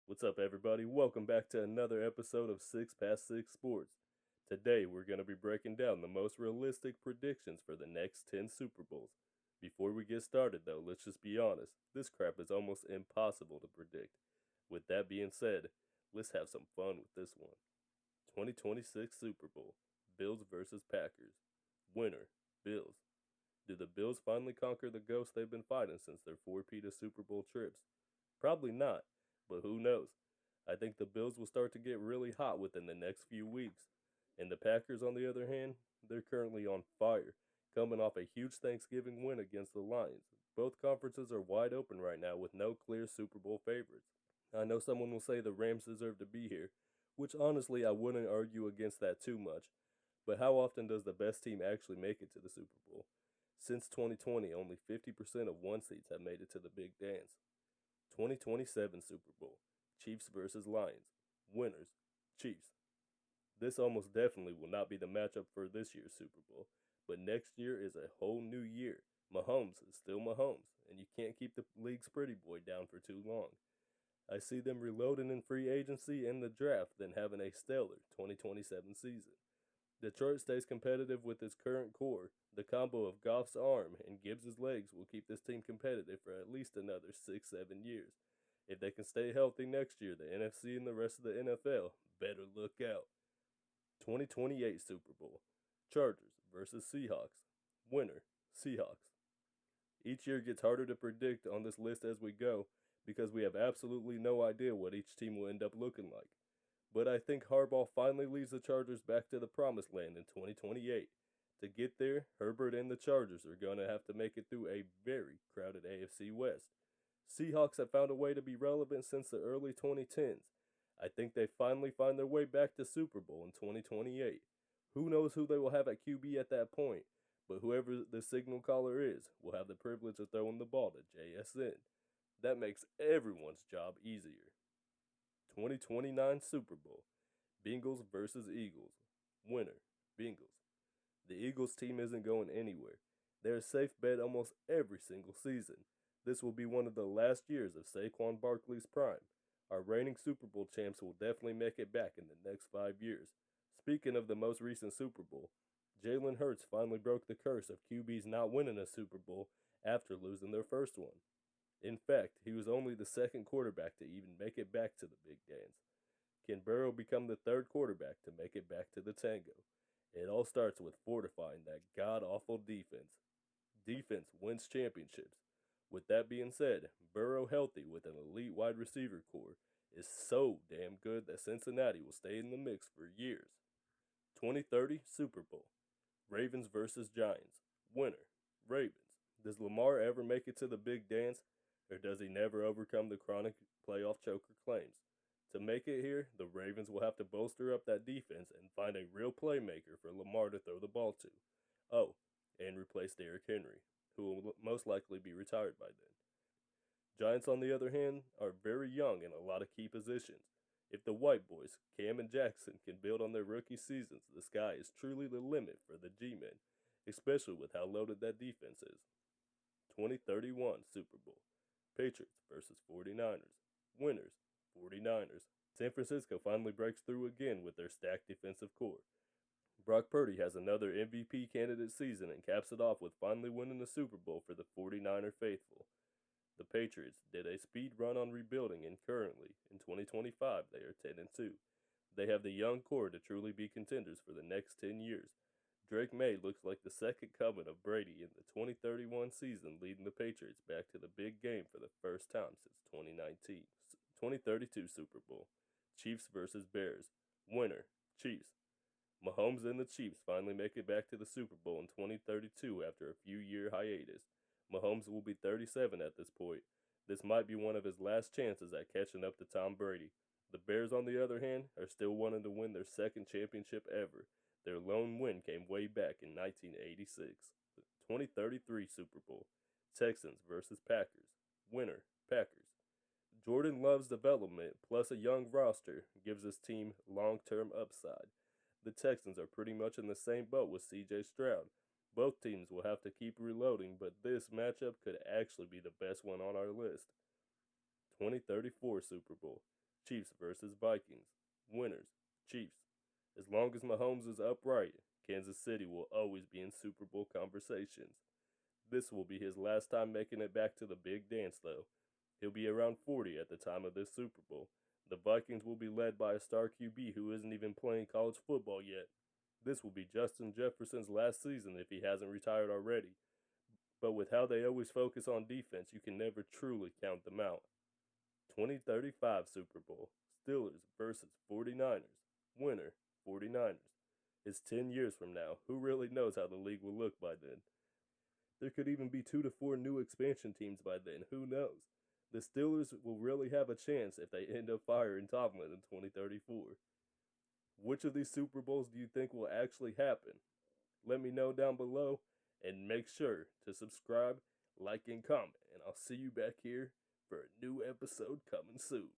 What's up, everybody? Welcome back to another episode of 6 Past 6 Sports. Today, we're going to be breaking down the most realistic predictions for the next 10 Super Bowls. Before we get started, though, let's just be honest. This crap is almost impossible to predict. With that being said, let's have some fun with this one. 2026 Super Bowl Bills versus Packers. Winner, Bills. Do the Bills finally conquer the ghost they've been fighting since their four-peat of Super Bowl trips? Probably not, but who knows? I think the Bills will start to get really hot within the next few weeks. And the Packers, on the other hand, they're currently on fire, coming off a huge Thanksgiving win against the Lions. Both conferences are wide open right now with no clear Super Bowl favorites. I know someone will say the Rams deserve to be here, which honestly I wouldn't argue against that too much. But how often does the best team actually make it to the Super Bowl? Since 2020, only 50% of one seeds have made it to the big dance. 2027 Super Bowl Chiefs versus Lions. Winners, Chiefs. This almost definitely will not be the matchup for this year's Super Bowl, but next year is a whole new year. Mahomes is still Mahomes, and you can't keep the league's pretty boy down for too long. I see them reloading in free agency and the draft, then having a stellar 2027 season. Detroit stays competitive with its current core. The combo of Goff's arm and Gibbs' legs will keep this team competitive for at least another 6-7 years. If they can stay healthy next year, the NFC and the rest of the NFL better look out. 2028 Super Bowl Chargers versus Seahawks. Winner, Seahawks. Each year gets harder to predict on this list as we go because we have absolutely no idea what each team will end up looking like. But I think Harbaugh finally leads the Chargers back to the promised land in 2028. To get there, Herbert and the Chargers are going to have to make it through a very crowded AFC West. Seahawks have found a way to be relevant since the early 2010s. I think they finally find their way back to Super Bowl in 2028. Who knows who they will have at QB at that point, but whoever the signal caller is will have the privilege of throwing the ball to JSN. That makes everyone's job easier. 2029 Super Bowl Bengals versus Eagles. Winner, Bengals. The Eagles team isn't going anywhere. They're a safe bet almost every single season. This will be one of the last years of Saquon Barkley's prime. Our reigning Super Bowl champs will definitely make it back in the next 5 years. Speaking of the most recent Super Bowl, Jalen Hurts finally broke the curse of QBs not winning a Super Bowl after losing their first one. In fact, he was only the second quarterback to even make it back to the big dance. Can Burrow become the third quarterback to make it back to the tango? It all starts with fortifying that god-awful defense. Defense wins championships. With that being said, Burrow healthy with an elite wide receiver core is so damn good that Cincinnati will stay in the mix for years. 2030 Super Bowl Ravens versus Giants. Winner, Ravens. Does Lamar ever make it to the big dance, or does he never overcome the chronic playoff choker claims? To make it here, the Ravens will have to bolster up that defense and find a real playmaker for Lamar to throw the ball to. Oh, and replace Derrick Henry, who will most likely be retired by then. Giants, on the other hand, are very young in a lot of key positions. If the White Boys, Cam and Jackson, can build on their rookie seasons, the sky is truly the limit for the G-Men, especially with how loaded that defense is. 2031 Super Bowl Patriots versus 49ers. Winners, 49ers. San Francisco finally breaks through again with their stacked defensive core. Brock Purdy has another MVP candidate season and caps it off with finally winning the Super Bowl for the 49er faithful. The Patriots did a speed run on rebuilding, and currently, in 2025, they are 10-2. They have the young core to truly be contenders for the next 10 years. Drake May looks like the second coming of Brady in the 2031 season, leading the Patriots back to the big game for the first time since 2019. 2032 Super Bowl Chiefs versus Bears. Winner, Chiefs. Mahomes and the Chiefs finally make it back to the Super Bowl in 2032 after a few-year hiatus. Mahomes will be 37 at this point. This might be one of his last chances at catching up to Tom Brady. The Bears, on the other hand, are still wanting to win their second championship ever. Their lone win came way back in 1986. The 2033 Super Bowl Texans versus Packers. Winner, Packers. Jordan Love's development plus a young roster gives this team long-term upside. The Texans are pretty much in the same boat with CJ Stroud. Both teams will have to keep reloading, but this matchup could actually be the best one on our list. 2034 Super Bowl Chiefs versus Vikings. Winners, Chiefs. As long as Mahomes is upright, Kansas City will always be in Super Bowl conversations. This will be his last time making it back to the big dance, though. He'll be around 40 at the time of this Super Bowl. The Vikings will be led by a star QB who isn't even playing college football yet. This will be Justin Jefferson's last season if he hasn't retired already. But with how they always focus on defense, you can never truly count them out. 2035 Super Bowl. Steelers versus 49ers. Winner, 49ers. It's 10 years from now. Who really knows how the league will look by then? There could even be 2 to 4 new expansion teams by then. Who knows? The Steelers will really have a chance if they end up firing Tomlin in 2034. Which of these Super Bowls do you think will actually happen? Let me know down below, and make sure to subscribe, like, and comment, and I'll see you back here for a new episode coming soon.